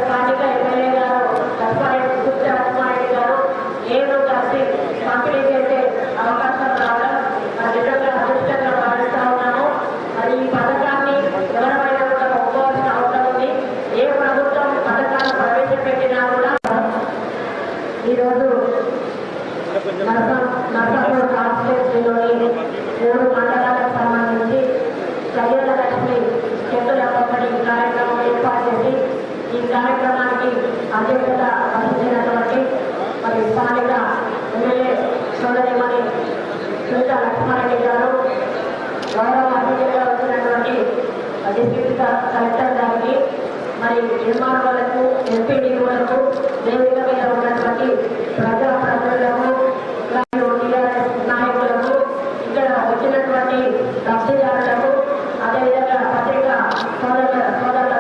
స్థానిక ఎమ్మెల్యే గారు లక్ష్మారెడ్డి గారు నేను కలిసి పంపిణీ చేసే అవకాశం రావడం నిజంగా అదృష్టంగా భావిస్తా ఉన్నాను. మరి ఈ పథకాన్ని ఎవరైనా కూడా ఒప్పుకోవాల్సిన అవసరం ఉంది. ఏ ప్రభుత్వం పథకాన్ని ప్రవేశపెట్టినా కూడా ఈరోజు నర్సాపూర్ కాన్స్టిట్యూన్సీలోని 3 మండలాలకు సంబంధించి కళ్యాణ లక్ష్మి చెట్టుల పంపిణీ కార్యక్రమం ఏర్పాటు చేసి ఈ కార్యక్రమానికి అధ్యక్షత వహించినటువంటి మరి స్థానిక ఎమ్మెల్యే సోదరిమణి సునీత లక్ష్మారెడ్డి గారు, గౌరవ అతిథిగా వచ్చినటువంటి డిస్ట్రిక్ట్ కలెక్టర్ గారికి, మరి నిర్మాణాలకు ఎంపీడీలకు వేదిక మీద ఉన్నటువంటి ప్రజాప్రతినిధులకు